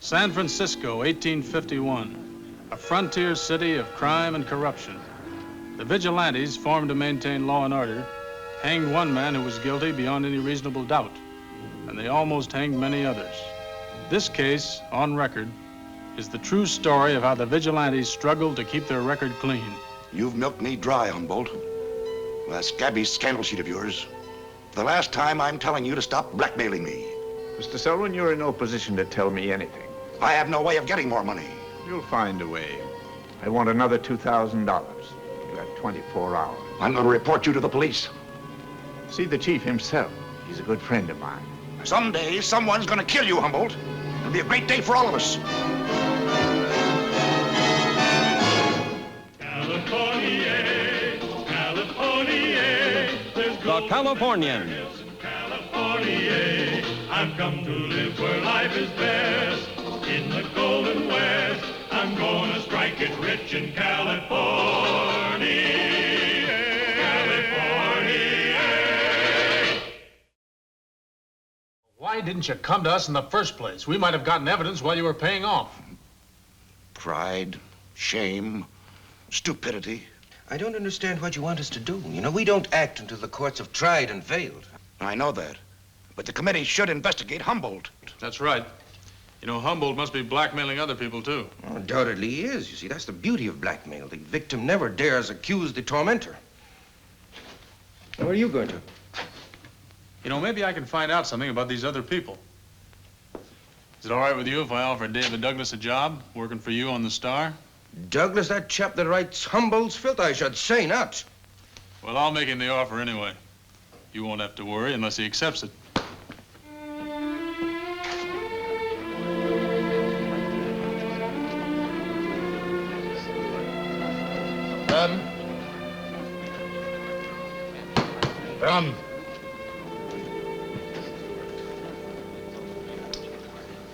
San Francisco, 1851, a frontier city of crime and corruption. The Vigilantes, formed to maintain law and order, hanged one man who was guilty beyond any reasonable doubt, and they almost hanged many others. This case, on record, is the true story of how the Vigilantes struggled to keep their record clean. You've milked me dry, Humboldt. That scabby scandal sheet of yours. For the last time, I'm telling you to stop blackmailing me. Mr. Selwyn, you're in no position to tell me anything. I have no way of getting more money. You'll find a way. I want another $2,000. You have 24 hours. I'm going to report you to the police. See the chief himself. He's a good friend of mine. Someday, someone's going to kill you, Humboldt. It'll be a great day for all of us. The Californians. I've come to live where life is best. In the Golden West, I'm gonna strike it rich in California. California. Why didn't you come to us in the first place? We might have gotten evidence while you were paying off. Pride, shame, stupidity. I don't understand what you want us to do. You know, we don't act until the courts have tried and failed. I know that. But the committee should investigate Humboldt. That's right. You know, Humboldt must be blackmailing other people, too. Well, undoubtedly he is. You see, that's the beauty of blackmail. The victim never dares accuse the tormentor. Now, where are you going to? You know, maybe I can find out something about these other people. Is it all right with you if I offer David Douglas a job, working for you on the Star? Douglas, that chap that writes Humboldt's filth? I should say not. Well, I'll make him the offer anyway. You won't have to worry unless he accepts it. Rum.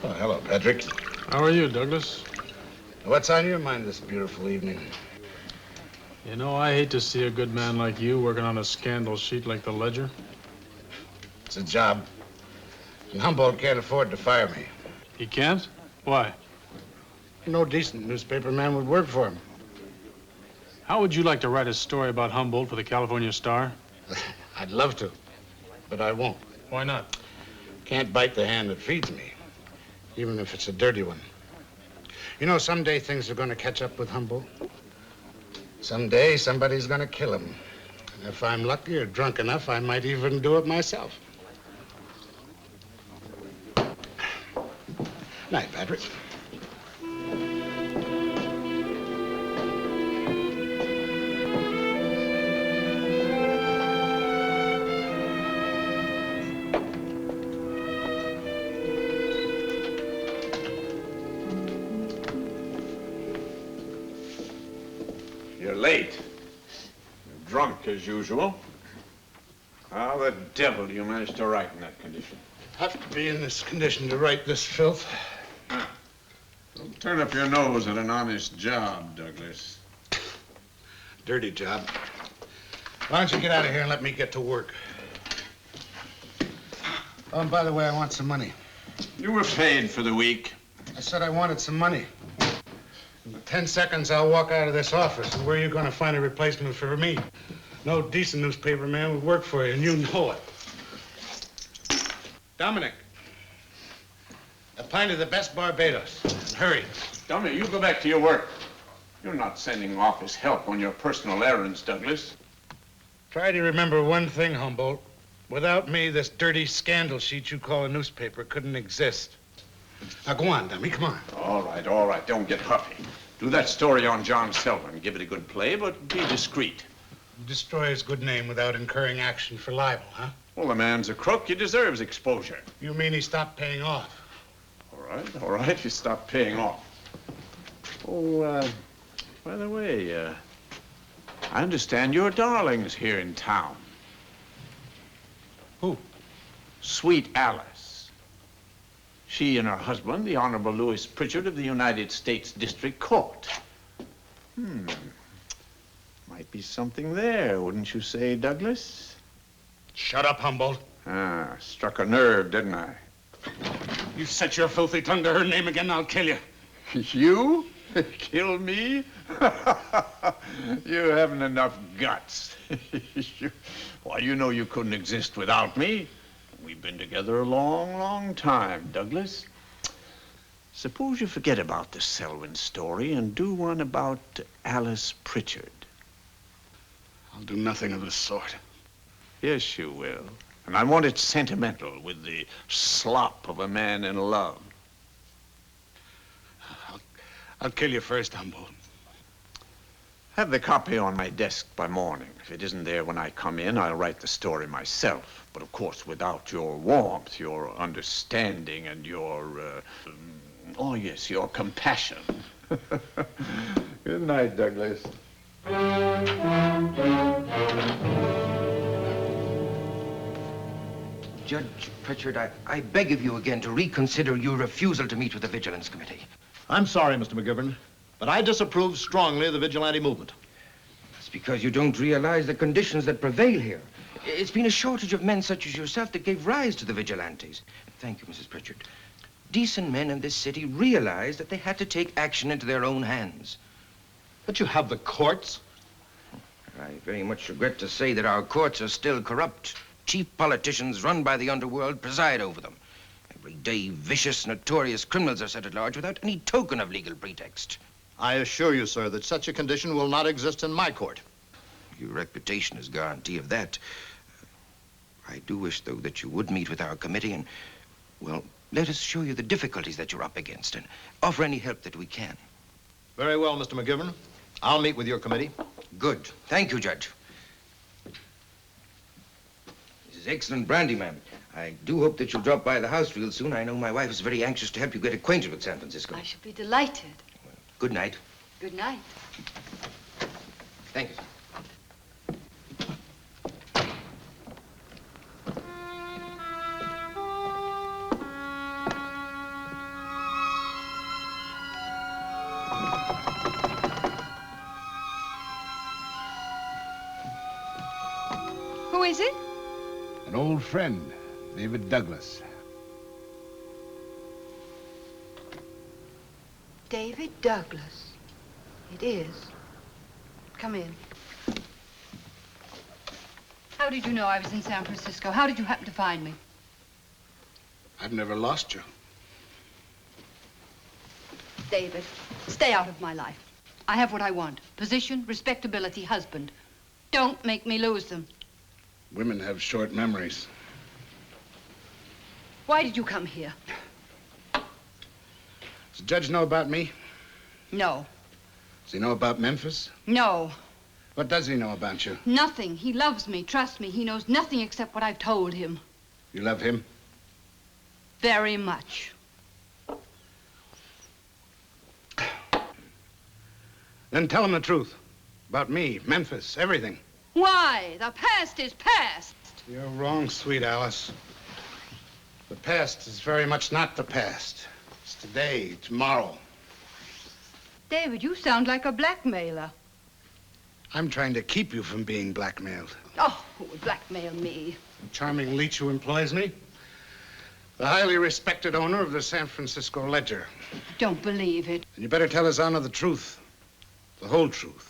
Oh, hello, Patrick. How are you, Douglas? What's on your mind this beautiful evening? You know, I hate to see a good man like you working on a scandal sheet like the Ledger. It's a job. And Humboldt can't afford to fire me. He can't? Why? No decent newspaper man would work for him. How would you like to write a story about Humboldt for the California Star? I'd love to, but I won't. Why not? Can't bite the hand that feeds me, even if it's a dirty one. You know, someday things are going to catch up with Humboldt. Someday somebody's going to kill him. And if I'm lucky or drunk enough, I might even do it myself. Night, Patrick. You're late. You're drunk as usual. How the devil do you manage to write in that condition? Have to be in this condition to write this filth. Don't turn up your nose at an honest job, Douglas. Dirty job. Why don't you get out of here and let me get to work? Oh, and by the way, I want some money. You were paid for the week. I said I wanted some money. In 10 seconds, I'll walk out of this office. And where are you going to find a replacement for me? No decent newspaper man would work for you, and you know it. Dominic, a pint of the best Barbados. And hurry. Dominic, you go back to your work. You're not sending office help on your personal errands, Douglas. Try to remember one thing, Humboldt. Without me, this dirty scandal sheet you call a newspaper couldn't exist. Now, go on, dummy, come on. All right, don't get huffy. Do that story on John Selwyn. Give it a good play, but be discreet. Destroy his good name without incurring action for libel, huh? Well, the man's a crook. He deserves exposure. You mean he stopped paying off? All right, he stopped paying off. Oh, by the way, I understand your darling's here in town. Who? Sweet Alice. She and her husband, the Honorable Alice Pritchard of the United States District Court. Might be something there, wouldn't you say, Douglas? Shut up, Humboldt. Struck a nerve, didn't I? You set your filthy tongue to her name again, I'll kill you. You? Kill me? You haven't enough guts. Why, you know you couldn't exist without me. We've been together a long, long time, Douglas. Suppose you forget about the Selwyn story and do one about Alice Pritchard. I'll do nothing of the sort. Yes, you will. And I want it sentimental, with the slop of a man in love. I'll kill you first, Humboldt. Have the copy on my desk by morning. If it isn't there when I come in, I'll write the story myself. But of course, without your warmth, your understanding, and your, oh yes, your compassion. Good night, Douglas. Judge Pritchard, I beg of you again to reconsider your refusal to meet with the Vigilance Committee. I'm sorry, Mr. McGivern, but I disapprove strongly of the vigilante movement. It's because you don't realize the conditions that prevail here. It's been a shortage of men such as yourself that gave rise to the Vigilantes. Thank you, Mrs. Pritchard. Decent men in this city realized that they had to take action into their own hands. But you have the courts. I very much regret to say that our courts are still corrupt. Chief politicians run by the underworld preside over them. Every day, vicious, notorious criminals are set at large without any token of legal pretext. I assure you, sir, that such a condition will not exist in my court. Your reputation is guarantee of that. I do wish, though, that you would meet with our committee and, well, let us show you the difficulties that you're up against and offer any help that we can. Very well, Mr. McGivern. I'll meet with your committee. Good. Thank you, Judge. This is excellent brandy, ma'am. I do hope that you'll drop by the house real soon. I know my wife is very anxious to help you get acquainted with San Francisco. I shall be delighted. Well, good night. Good night. Thank you, sir. Who is it? An old friend, David Douglas. David Douglas. It is. Come in. How did you know I was in San Francisco? How did you happen to find me? I've never lost you. David, stay out of my life. I have what I want. Position, respectability, husband. Don't make me lose them. Women have short memories. Why did you come here? Does the judge know about me? No. Does he know about Memphis? No. What does he know about you? Nothing. He loves me. Trust me. He knows nothing except what I've told him. You love him? Very much. Then tell him the truth. About me, Memphis, everything. Why? The past is past. You're wrong, sweet Alice. The past is very much not the past. It's today, tomorrow. David, you sound like a blackmailer. I'm trying to keep you from being blackmailed. Oh, who would blackmail me? The charming leech who employs me. The highly respected owner of the San Francisco Ledger. I don't believe it. And you better tell His Honor the truth. The whole truth.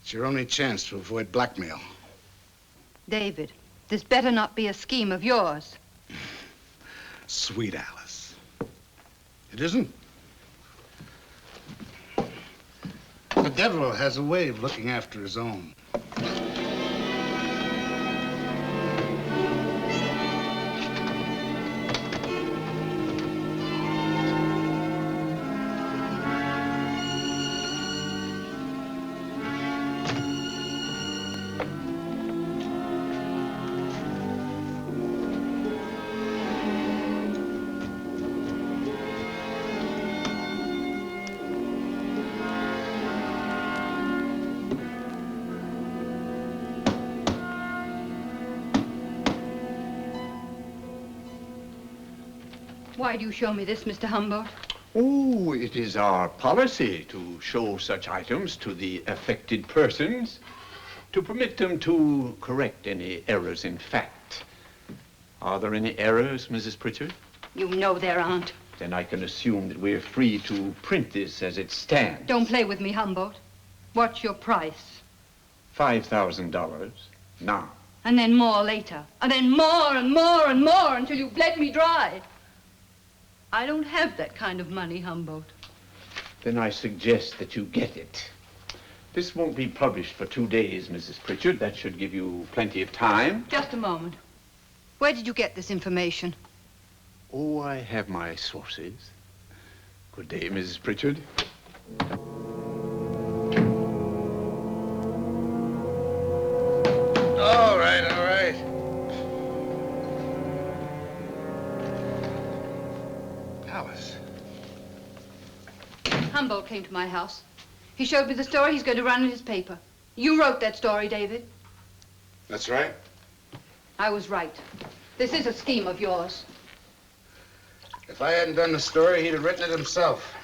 It's your only chance to avoid blackmail. David, this better not be a scheme of yours. Sweet Alice. It isn't. The devil has a way of looking after his own. Why do you show me this, Mr. Humboldt? Oh, it is our policy to show such items to the affected persons, to permit them to correct any errors in fact. Are there any errors, Mrs. Pritchard? You know there aren't. Then I can assume that we're free to print this as it stands. Don't play with me, Humboldt. What's your price? $5,000 now. And then more later. And then more and more and more until you've bled me dry. I don't have that kind of money, Humboldt. Then I suggest that you get it. This won't be published for 2 days, Mrs. Pritchard. That should give you plenty of time. Just a moment. Where did you get this information? Oh, I have my sources. Good day, Mrs. Pritchard. All right, all right. Alice. Humboldt came to my house. He showed me the story he's going to run in his paper. You wrote that story, David. That's right. I was right. This is a scheme of yours. If I hadn't done the story, he'd have written it himself.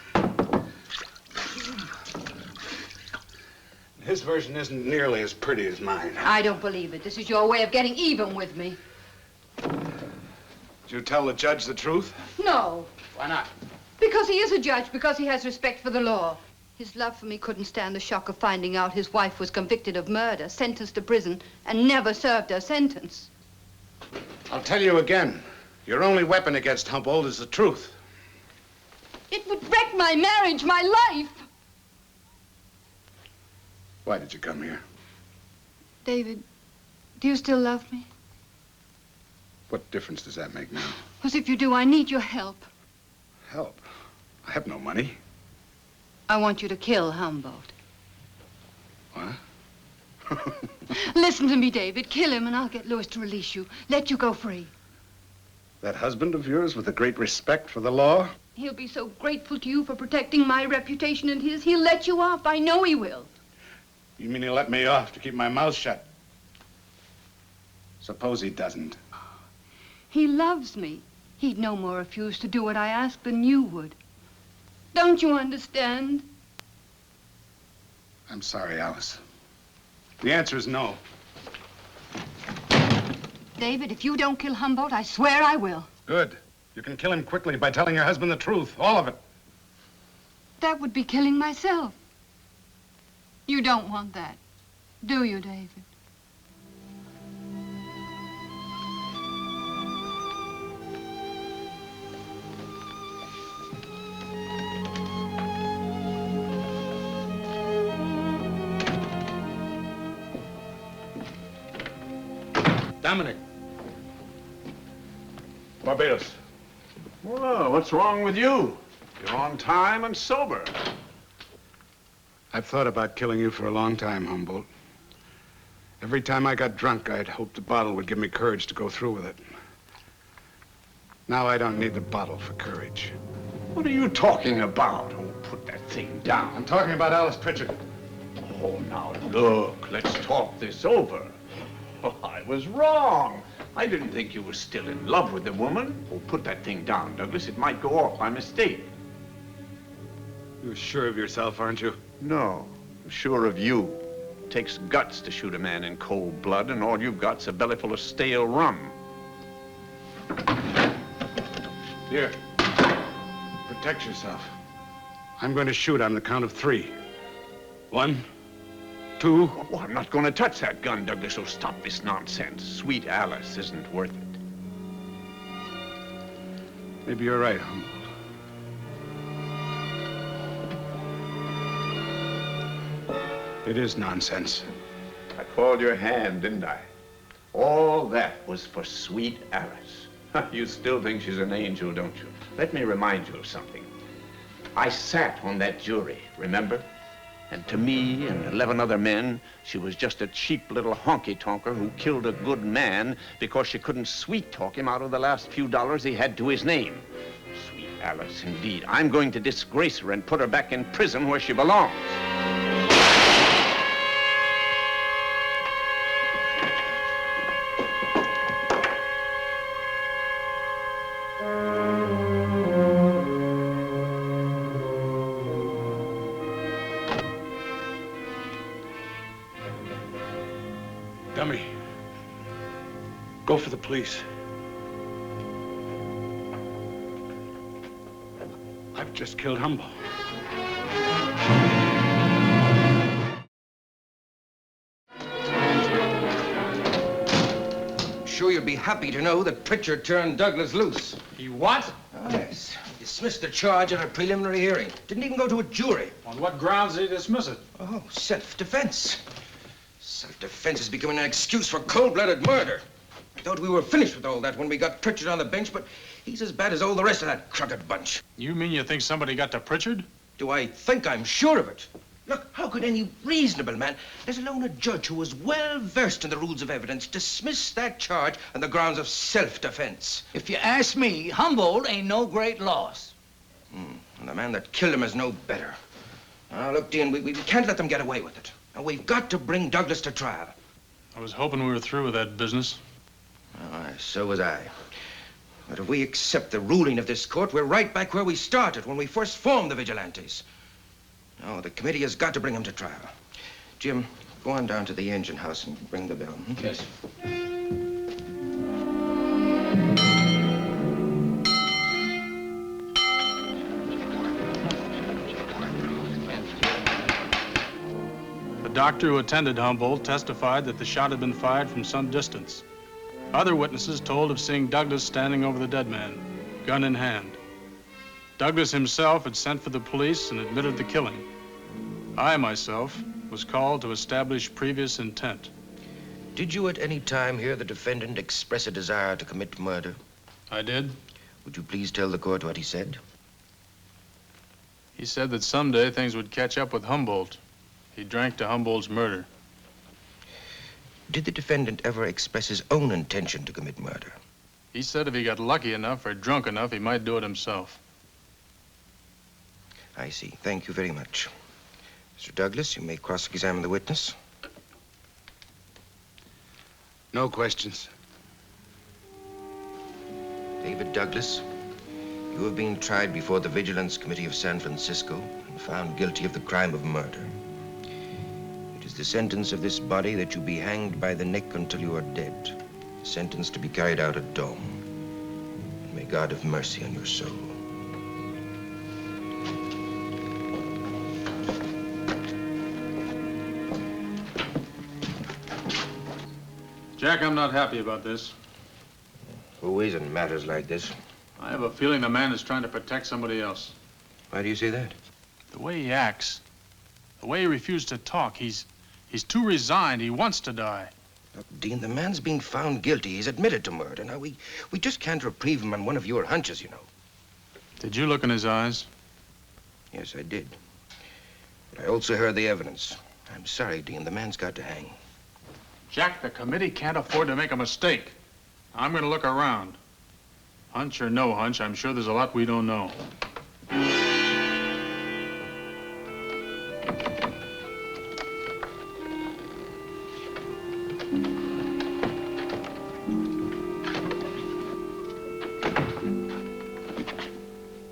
His version isn't nearly as pretty as mine. I don't believe it. This is your way of getting even with me. Did you tell the judge the truth? No. Why not? Because he is a judge, because he has respect for the law. His love for me couldn't stand the shock of finding out his wife was convicted of murder, sentenced to prison, and never served her sentence. I'll tell you again. Your only weapon against Humboldt is the truth. It would wreck my marriage, my life. Why did you come here? David, do you still love me? What difference does that make now? Because if you do, I need your help. Help? I have no money. I want you to kill Humboldt. What? Listen to me, David. Kill him and I'll get Louis to release you. Let you go free. That husband of yours with a great respect for the law? He'll be so grateful to you for protecting my reputation and his. He'll let you off. I know he will. You mean he'll let me off to keep my mouth shut? Suppose he doesn't. He loves me. He'd no more refuse to do what I ask than you would. Don't you understand? I'm sorry, Alice. The answer is no. David, if you don't kill Humboldt, I swear I will. Good. You can kill him quickly by telling your husband the truth, all of it. That would be killing myself. You don't want that, do you, David? Dominic. Barbados. Well, what's wrong with you? You're on time and sober. I've thought about killing you for a long time, Humboldt. Every time I got drunk, I'd hoped the bottle would give me courage to go through with it. Now I don't need the bottle for courage. What are you talking about? Oh, put that thing down. I'm talking about Alice Pritchard. Oh, now look, let's talk this over. Oh, I was wrong. I didn't think you were still in love with the woman. Oh, put that thing down, Douglas. It might go off by mistake. You're sure of yourself, aren't you? No, I'm sure of you. It takes guts to shoot a man in cold blood, and all you've got's a belly full of stale rum. Here. Protect yourself. I'm going to shoot on the count of 3. 1, 2. Oh, I'm not going to touch that gun, Douglas, so stop this nonsense. Sweet Alice isn't worth it. Maybe you're right, Humboldt. It is nonsense. I called your hand, didn't I? All that was for sweet Alice. You still think she's an angel, don't you? Let me remind you of something. I sat on that jury, remember? And to me and 11 other men, she was just a cheap little honky-tonker who killed a good man because she couldn't sweet-talk him out of the last few dollars he had to his name. Sweet Alice, indeed. I'm going to disgrace her and put her back in prison where she belongs. Dummy. Go for the police. I've just killed Humble. Sure you'll be happy to know that Pritchard turned Douglas loose. He what? Oh, yes. Dismissed the charge at a preliminary hearing. Didn't even go to a jury. On what grounds did he dismiss it? Oh, self-defense. Self-defense is becoming an excuse for cold-blooded murder. I thought we were finished with all that when we got Pritchard on the bench, but he's as bad as all the rest of that crooked bunch. You mean you think somebody got to Pritchard? Do I think? I'm sure of it. Look, how could any reasonable man, let alone a judge who was well-versed in the rules of evidence, dismiss that charge on the grounds of self-defense? If you ask me, Humboldt ain't no great loss. And the man that killed him is no better. Now, look, Dean, we can't let them get away with it. Now, we've got to bring Douglas to trial. I was hoping we were through with that business. Aye, so was I. But if we accept the ruling of this court, we're right back where we started when we first formed the Vigilantes. No, the committee has got to bring him to trial. Jim, go on down to the engine house and ring the bell. Yes. The doctor who attended Humboldt testified that the shot had been fired from some distance. Other witnesses told of seeing Douglas standing over the dead man, gun in hand. Douglas himself had sent for the police and admitted the killing. I, myself, was called to establish previous intent. Did you at any time hear the defendant express a desire to commit murder? I did. Would you please tell the court what he said? He said that someday things would catch up with Humboldt. He drank to Humboldt's murder. Did the defendant ever express his own intention to commit murder? He said if he got lucky enough or drunk enough, he might do it himself. I see. Thank you very much. Mr. Douglas, you may cross-examine the witness. No questions. David Douglas, you have been tried before the Vigilance Committee of San Francisco and found guilty of the crime of murder. It is the sentence of this body that you be hanged by the neck until you are dead. A sentence to be carried out at dawn. And may God have mercy on your soul. Jack, I'm not happy about this. Always in matters like this. I have a feeling the man is trying to protect somebody else. Why do you say that? The way he acts, the way he refused to talk, he's too resigned. He wants to die. Look, Dean, the man's been found guilty. He's admitted to murder. Now, we just can't reprieve him on one of your hunches, you know. Did you look in his eyes? Yes, I did. But I also heard the evidence. I'm sorry, Dean. The man's got to hang. Jack, the committee can't afford to make a mistake. I'm going to look around. Hunch or no hunch, I'm sure there's a lot we don't know.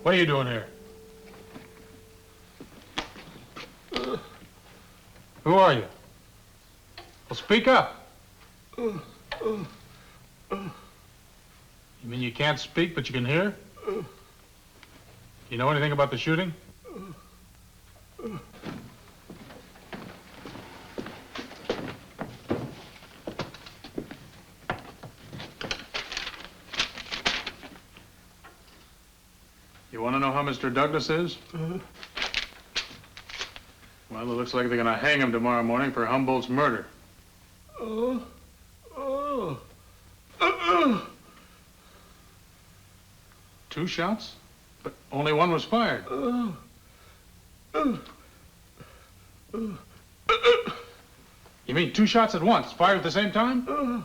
What are you doing here? Who are you? Well, speak up. You mean you can't speak, but you can hear? You know anything about the shooting? You want to know how Mr. Douglas is? Well, it looks like they're going to hang him tomorrow morning for Humboldt's murder. Two shots? But only one was fired. You mean two shots at once, fired at the same time?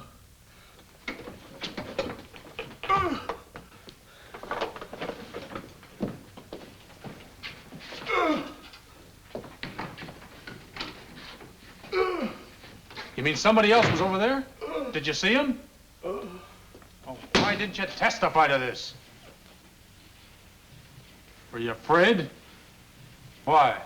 You mean somebody else was over there? Did you see him? Oh, why didn't you testify to this? Were you afraid? Why?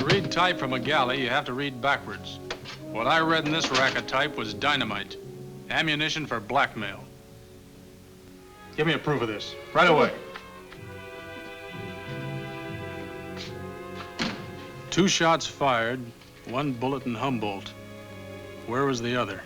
To read type from a galley, you have to read backwards. What I read in this rack of type was dynamite, ammunition for blackmail. Give me a proof of this, right away. 2 shots fired, 1 bullet in Humboldt. Where was the other?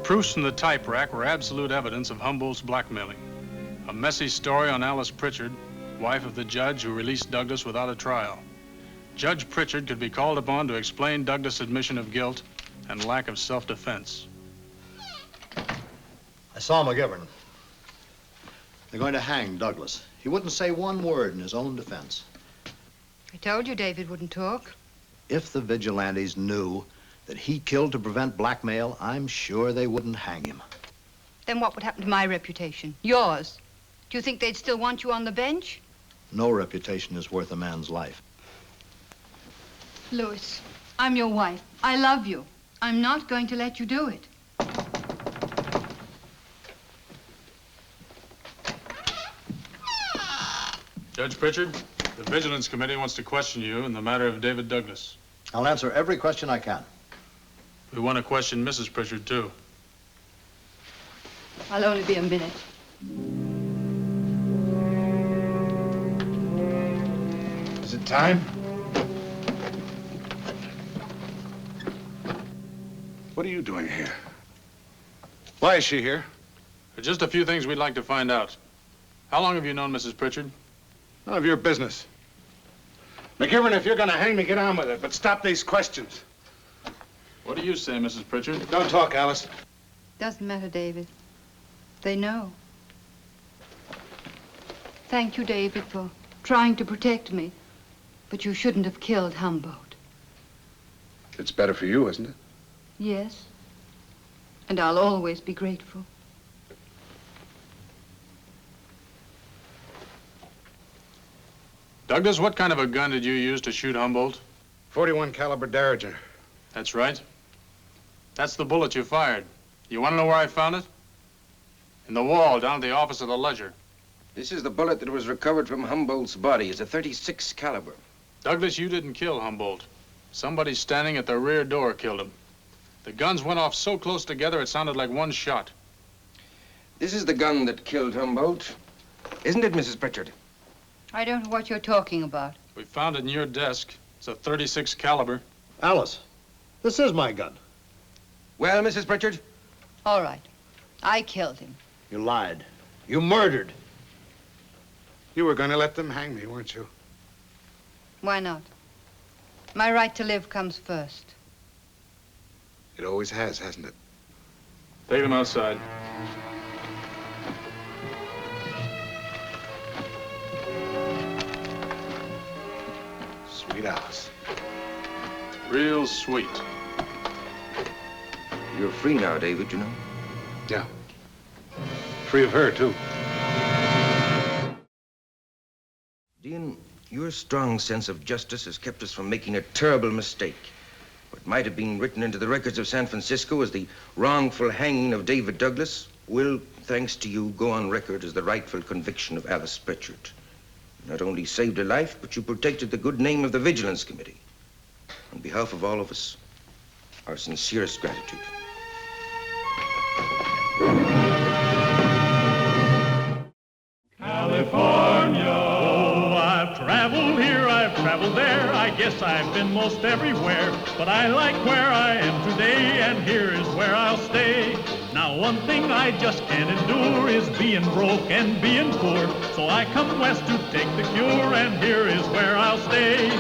Proofs from the type rack were absolute evidence of Humboldt's blackmailing. A messy story on Alice Pritchard, wife of the judge who released Douglas without a trial. Judge Pritchard could be called upon to explain Douglas' admission of guilt and lack of self-defense. I saw McGivern. They're going to hang Douglas. He wouldn't say one word in his own defense. I told you David wouldn't talk. If the Vigilantes knew that he killed to prevent blackmail, I'm sure they wouldn't hang him. Then what would happen to my reputation? Yours? Do you think they'd still want you on the bench? No reputation is worth a man's life. Louis, I'm your wife. I love you. I'm not going to let you do it. Judge Pritchard, the Vigilance Committee wants to question you in the matter of David Douglas. I'll answer every question I can. We want to question Mrs. Pritchard, too. I'll only be a minute. Is it time? What are you doing here? Why is she here? There's just a few things we'd like to find out. How long have you known Mrs. Pritchard? None of your business. McGivern, if you're gonna hang me, get on with it, but stop these questions. What do you say, Mrs. Pritchard? Don't talk, Alice. Doesn't matter, David. They know. Thank you, David, for trying to protect me. But you shouldn't have killed Humboldt. It's better for you, isn't it? Yes. And I'll always be grateful. Douglas, what kind of a gun did you use to shoot Humboldt? .41 caliber Derringer. That's right. That's the bullet you fired. You want to know where I found it? In the wall down at the office of the Ledger. This is the bullet that was recovered from Humboldt's body. It's a .36 caliber. Douglas, you didn't kill Humboldt. Somebody standing at the rear door killed him. The guns went off so close together it sounded like one shot. This is the gun that killed Humboldt. Isn't it, Mrs. Pritchard? I don't know what you're talking about. We found it in your desk. It's a .36 caliber. Alice, this is my gun. Well, Mrs. Pritchard? All right. I killed him. You lied. You murdered. You were gonna let them hang me, weren't you? Why not? My right to live comes first. It always has, hasn't it? Take them outside. Sweet Alice. Real sweet. You're free now, David, you know. Yeah. Free of her, too. Dean, your strong sense of justice has kept us from making a terrible mistake. What might have been written into the records of San Francisco as the wrongful hanging of David Douglas will, thanks to you, go on record as the rightful conviction of Alice Pritchard. You not only saved a life, but you protected the good name of the Vigilance Committee. On behalf of all of us, our sincerest gratitude. California. Oh, I've traveled here, I've traveled there. I guess I've been most everywhere. But I like where I am today, and here is where I'll stay. Now, one thing I just can't endure is being broke and being poor. So I come west to take the cure, and here is where I'll stay.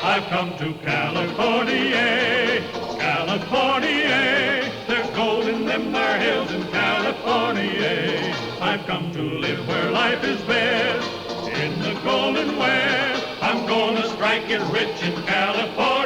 I've come to California, California. There's gold in them there hills in California. I've come to live where life is best, in the golden west. I'm gonna strike it rich in California.